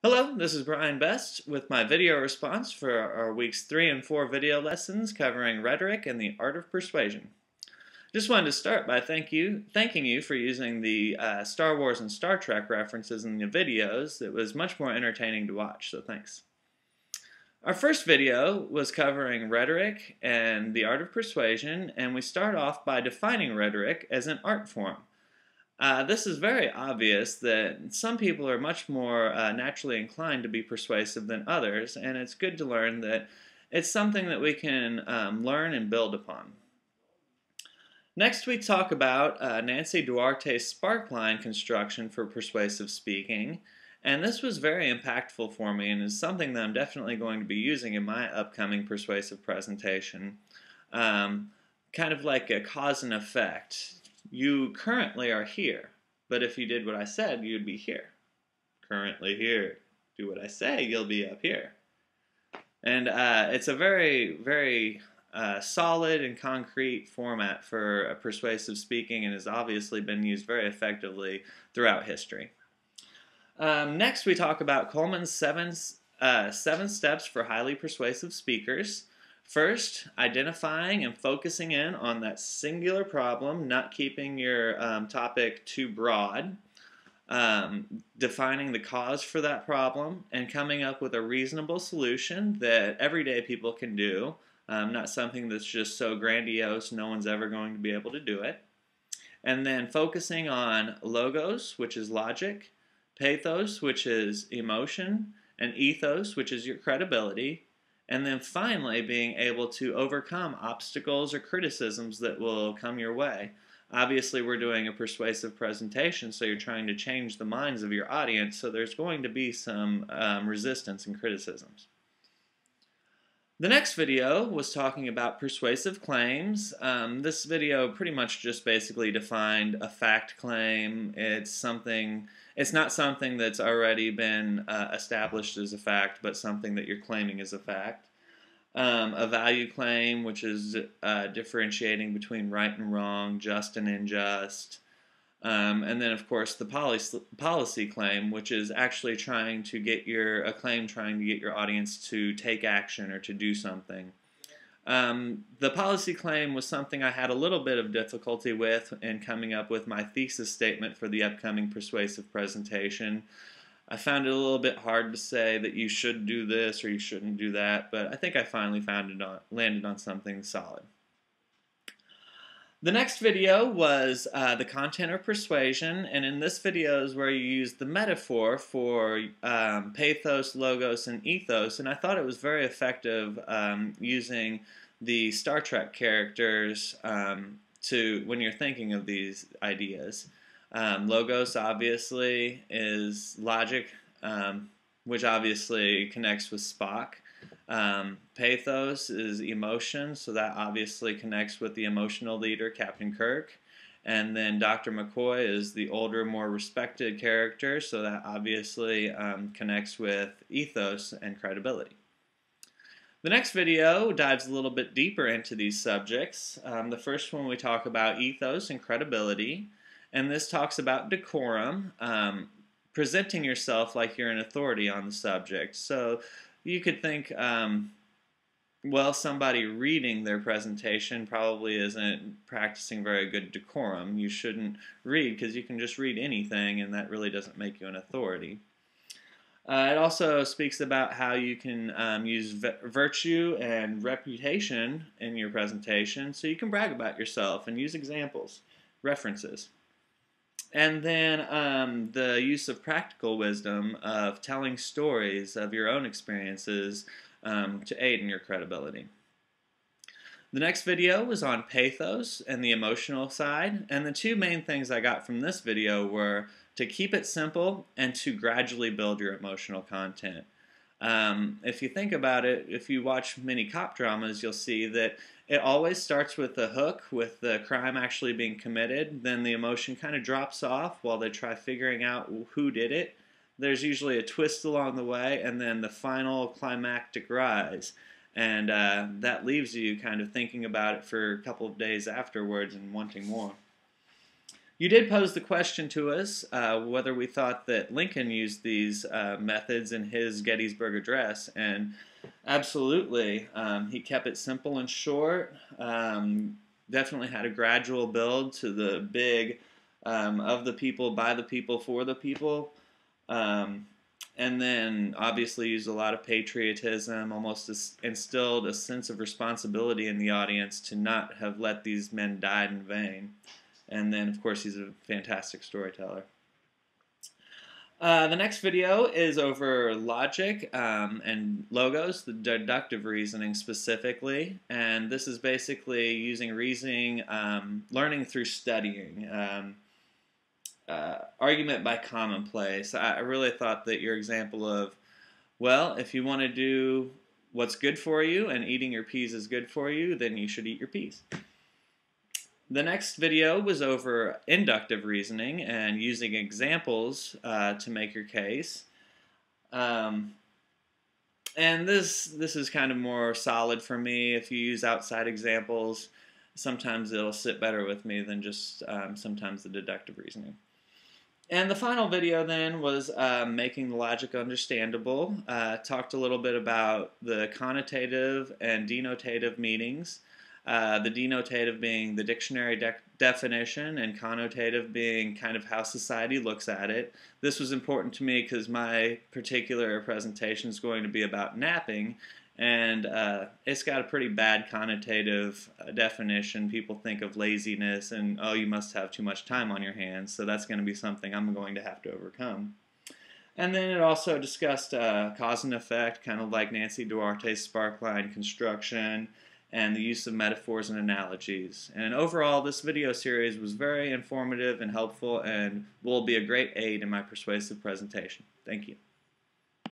Hello, this is Brian Best with my video response for our Weeks 3 and 4 video lessons covering rhetoric and the art of persuasion. Just wanted to start by thanking you for using the Star Wars and Star Trek references in the videos. It was much more entertaining to watch, so thanks. Our first video was covering rhetoric and the art of persuasion, and we start off by defining rhetoric as an art form. This is very obvious that some people are much more naturally inclined to be persuasive than others, and it's good to learn that it's something that we can learn and build upon. Next, we talk about Nancy Duarte's sparkline construction for persuasive speaking, and this was very impactful for me and is something that I'm definitely going to be using in my upcoming persuasive presentation. Kind of like a cause and effect. You currently are here, but if you did what I said, you'd be here. Currently here. Do what I say, you'll be up here. And it's a very, very solid and concrete format for persuasive speaking and has obviously been used very effectively throughout history. Next, we talk about Coleman's seven steps for highly persuasive speakers. First, identifying and focusing in on that singular problem, not keeping your topic too broad, defining the cause for that problem, and coming up with a reasonable solution that everyday people can do, not something that's just so grandiose no one's ever going to be able to do it. And then focusing on logos, which is logic, pathos, which is emotion, and ethos, which is your credibility. And then finally, being able to overcome obstacles or criticisms that will come your way. Obviously, we're doing a persuasive presentation, so you're trying to change the minds of your audience, so there's going to be some resistance and criticisms. The next video was talking about persuasive claims. This video pretty much just basically defined a fact claim. It's not something that's already been established as a fact, but something that you're claiming as a fact. A value claim, which is differentiating between right and wrong, just and unjust. And then, of course, the policy claim, which is actually trying to get your audience to take action or to do something. The policy claim was something I had a little bit of difficulty with in coming up with my thesis statement for the upcoming persuasive presentation. I found it a little bit hard to say that you should do this or you shouldn't do that, but I think I finally landed on something solid. The next video was the content of persuasion, and in this video is where you use the metaphor for pathos, logos, and ethos, and I thought it was very effective using the Star Trek characters when you're thinking of these ideas. Logos obviously is logic, which obviously connects with Spock. Pathos is emotion, so that obviously connects with the emotional leader, Captain Kirk. And then Dr. McCoy is the older, more respected character, so that obviously connects with ethos and credibility. The next video dives a little bit deeper into these subjects. The first one we talk about ethos and credibility, and this talks about decorum, presenting yourself like you're an authority on the subject. So you could think, well, somebody reading their presentation probably isn't practicing very good decorum. You shouldn't read because you can just read anything and that really doesn't make you an authority. It also speaks about how you can use virtue and reputation in your presentation so you can brag about yourself and use examples, references. And then the use of practical wisdom of telling stories of your own experiences to aid in your credibility. The next video was on pathos and the emotional side, and the two main things I got from this video were to keep it simple and to gradually build your emotional content. If you think about it, if you watch many cop dramas, you'll see that it always starts with the hook, with the crime actually being committed. Then the emotion kind of drops off while they try figuring out who did it. There's usually a twist along the way, and then the final climactic rise. And that leaves you kind of thinking about it for a couple of days afterwards and wanting more. You did pose the question to us whether we thought that Lincoln used these methods in his Gettysburg Address, and absolutely. He kept it simple and short. Definitely had a gradual build to the big of the people, by the people, for the people. And then obviously used a lot of patriotism, almost instilled a sense of responsibility in the audience to not have let these men die in vain. And then, of course, he's a fantastic storyteller. The next video is over logic and logos, the deductive reasoning specifically. And this is basically using reasoning, learning through studying, argument by commonplace. I really thought that your example of, well, if you want to do what's good for you and eating your peas is good for you, then you should eat your peas. The next video was over inductive reasoning and using examples to make your case. And this is kind of more solid for me. If you use outside examples, sometimes it'll sit better with me than just sometimes the deductive reasoning. And the final video then was making the logic understandable. Talked a little bit about the connotative and denotative meanings. The denotative being the dictionary definition, and connotative being kind of how society looks at it. This was important to me because my particular presentation is going to be about napping, and it's got a pretty bad connotative definition. People think of laziness and, oh, you must have too much time on your hands, so that's going to be something I'm going to have to overcome. And then it also discussed cause and effect, kind of like Nancy Duarte's sparkline construction, and the use of metaphors and analogies. And overall, this video series was very informative and helpful and will be a great aid in my persuasive presentation. Thank you.